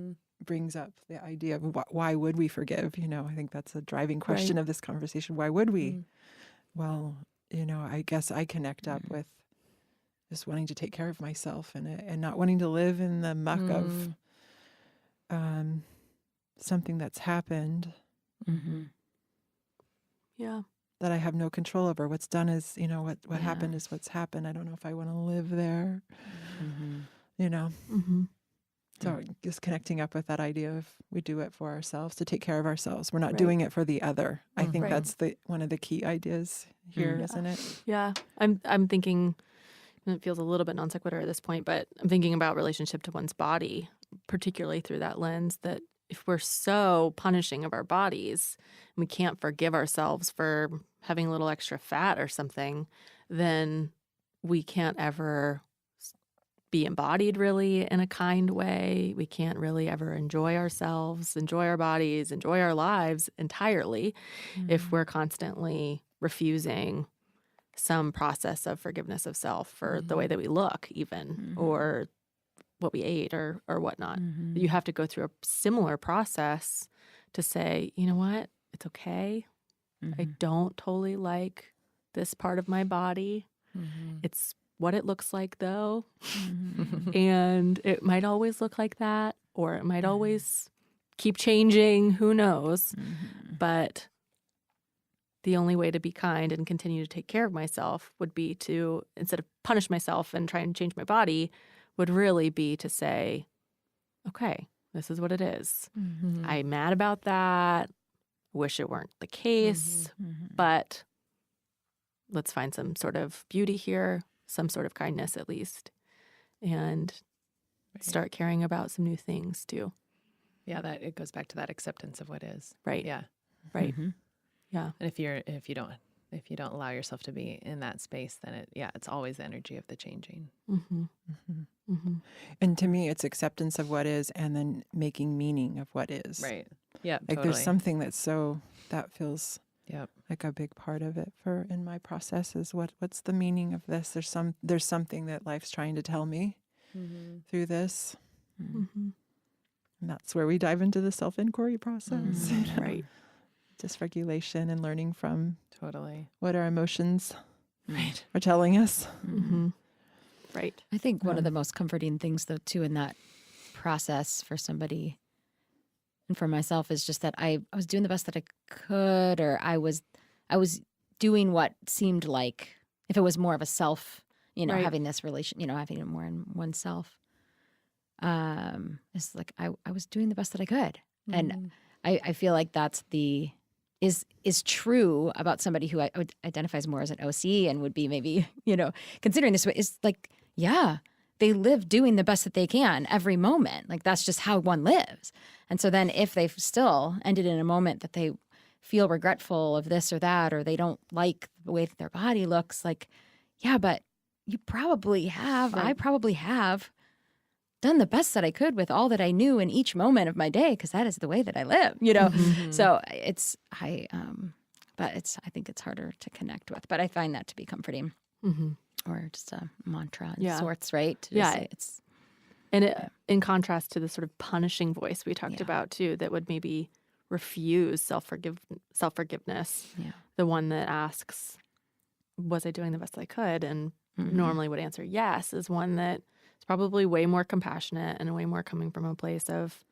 brings up the idea of why would we forgive? I think that's a driving question of this conversation. Why would we? Well, I guess I connect up with just wanting to take care of myself and not wanting to live in the muck of something that's happened. Yeah. That I have no control over. What's done is, what happened is what's happened. I don't know if I want to live there. So just connecting up with that idea of we do it for ourselves, to take care of ourselves. We're not doing it for the other. I think that's one of the key ideas here, isn't it? Yeah. I'm thinking, and it feels a little bit non sequitur at this point, but I'm thinking about relationship to one's body, particularly through that lens, that if we're so punishing of our bodies and we can't forgive ourselves for having a little extra fat or something, then we can't ever be embodied really in a kind way. We can't really ever enjoy ourselves, enjoy our bodies, enjoy our lives entirely if we're constantly refusing some process of forgiveness of self for the way that we look even or what we ate or whatnot. You have to go through a similar process to say, you know what, it's okay. I don't totally like this part of my body. It's what it looks like though. And it might always look like that, or it might always keep changing. Who knows? But the only way to be kind and continue to take care of myself would be to, instead of punish myself and try and change my body, would really be to say, okay, this is what it is. I'm mad about that. Wish it weren't the case, but let's find some sort of beauty here, some sort of kindness at least, and start caring about some new things too. Yeah, that it goes back to that acceptance of what is. Right. Yeah. Right. Yeah. And if you don't allow yourself to be in that space, then it's always the energy of the changing. And to me, it's acceptance of what is and then making meaning of what is. Right. Yeah. Like totally. there's something that feels Yep. like a big part of it in my process is what's the meaning of this? There's something that life's trying to tell me through this. And that's where we dive into the self-inquiry process. Right. Dysregulation and learning from Totally what our emotions are telling us. Right. I think one of the most comforting things, though, too, in that process for somebody and for myself is just that I was doing the best that I could, or I was doing what seemed like, if it was more of a self, having this relation, having it more in oneself. It's like I was doing the best that I could, and I feel like that's is true about somebody who identifies more as an OC and would be maybe considering this way, is like, yeah, they live doing the best that they can every moment. Like that's just how one lives. And so then if they've still ended in a moment that they feel regretful of this or that, or they don't like the way that their body looks, like, yeah, but you probably have, I probably have done the best that I could with all that I knew in each moment of my day, because that is the way that I live, So but I think it's harder to connect with, but I find that to be comforting. Or just a mantra of sorts, right? In contrast to the sort of punishing voice we talked about too, that would maybe refuse self-forgiveness. Yeah. The one that asks, was I doing the best I could? And normally would answer yes, is one that is probably way more compassionate and way more coming from a place of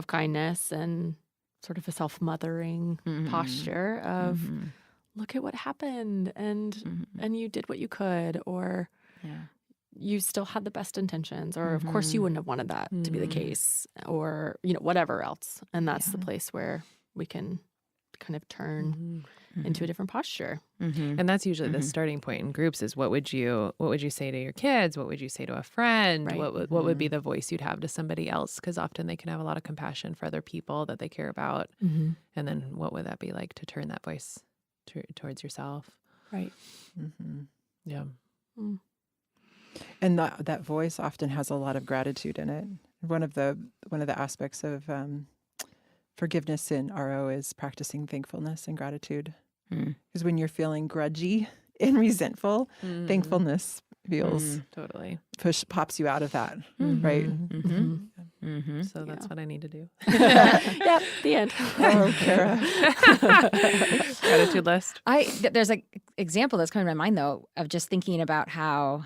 kindness and sort of a self-mothering posture of, look at what happened and you did what you could, or you still had the best intentions, or of course you wouldn't have wanted that to be the case, or whatever else. And that's the place where we can kind of turn into a different posture. And that's usually the starting point in groups is what would you say to your kids? What would you say to a friend? Right. What would be the voice you'd have to somebody else? Because often they can have a lot of compassion for other people that they care about. And then what would that be like to turn that voice towards yourself? Right. Yeah. And that voice often has a lot of gratitude in it. One of the aspects of forgiveness in RO is practicing thankfulness and gratitude. Because when you're feeling grudgy and resentful, thankfulness feels totally pops you out of that, right? So that's what I need to do. Yep, the end. Oh, Kara. Gratitude list. There's an example that's coming to my mind, though, of just thinking about how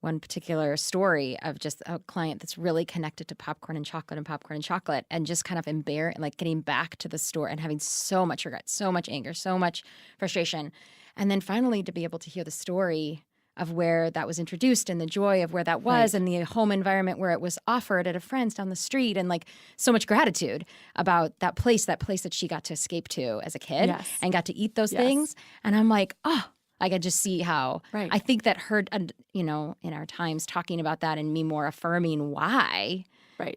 one particular story of just a client that's really connected to popcorn and chocolate and just kind of like getting back to the store and having so much regret, so much anger, so much frustration. And then finally to be able to hear the story of where that was introduced and the joy of where that was and the home environment where it was offered at a friend's down the street, and like so much gratitude about that place that she got to escape to as a kid and got to eat those things. And I'm like, oh, I could just see how I think that her, in our times talking about that and me more affirming why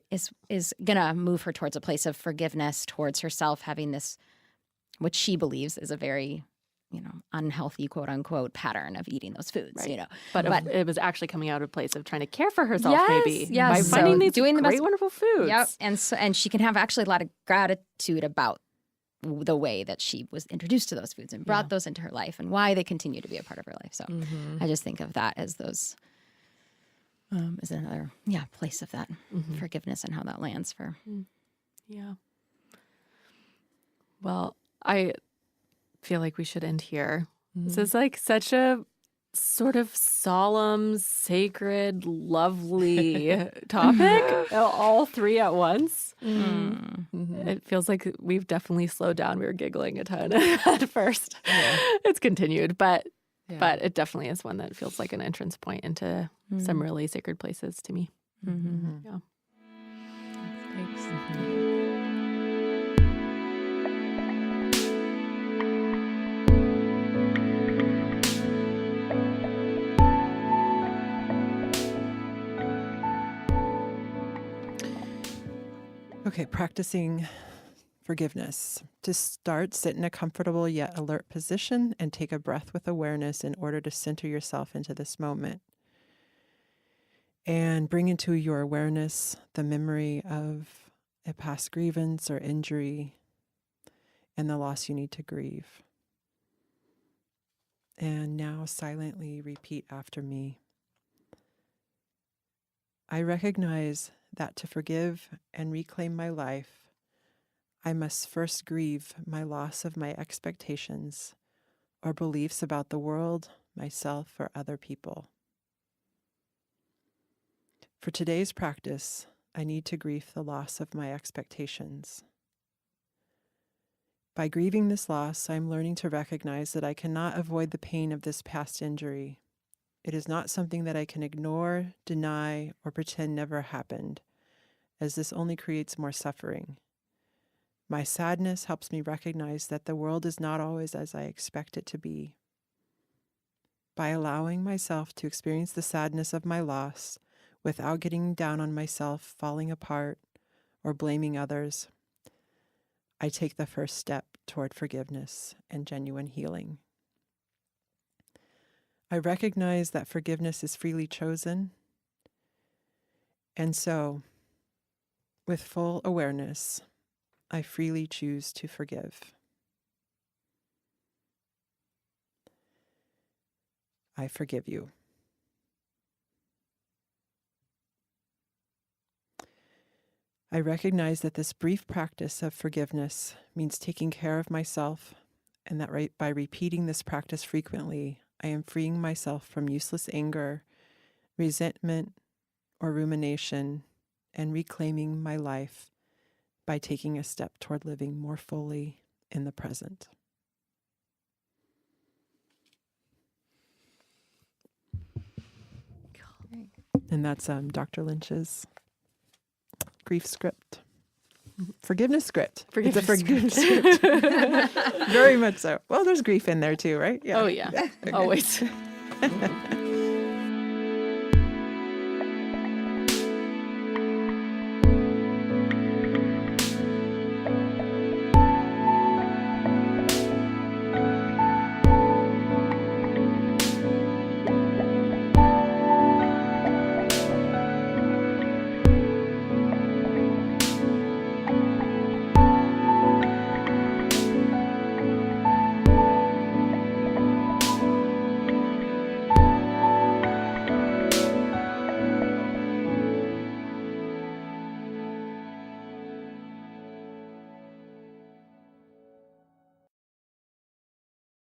is going to move her towards a place of forgiveness towards herself, having this, what she believes is a very, unhealthy, quote unquote, pattern of eating those foods, But it was actually coming out of a place of trying to care for herself, maybe. Yes. By finding these doing the great, best, wonderful foods. Yep. And she can have actually a lot of gratitude about the way that she was introduced to those foods and brought those into her life and why they continue to be a part of her life. So I just think of that as those, as another, place of that forgiveness and how that lands for. Yeah. Well, I feel like we should end here. This is like such a sort of solemn, sacred, lovely topic, all three at once. It feels like we've definitely slowed down. We were giggling a ton at first. It's continued, but it definitely is one that feels like an entrance point into some really sacred places to me. Yeah. Thanks. Okay, practicing forgiveness. To start, sit in a comfortable yet alert position and take a breath with awareness in order to center yourself into this moment. And bring into your awareness the memory of a past grievance or injury and the loss you need to grieve. And now silently repeat after me. I recognize that to forgive and reclaim my life, I must first grieve my loss of my expectations or beliefs about the world, myself, or other people. For today's practice, I need to grieve the loss of my expectations. By grieving this loss, I'm learning to recognize that I cannot avoid the pain of this past injury. It is not something that I can ignore, deny, or pretend never happened, as this only creates more suffering. My sadness helps me recognize that the world is not always as I expect it to be. By allowing myself to experience the sadness of my loss without getting down on myself, falling apart, or blaming others, I take the first step toward forgiveness and genuine healing. I recognize that forgiveness is freely chosen, and so, with full awareness, I freely choose to forgive. I forgive you. I recognize that this brief practice of forgiveness means taking care of myself, and that by repeating this practice frequently, I am freeing myself from useless anger, resentment, or rumination, and reclaiming my life by taking a step toward living more fully in the present. And that's Dr. Lynch's grief script. Forgiveness script. It's a forgiveness script. Very much so. Well, there's grief in there too, right? Yeah. Oh, yeah. Always.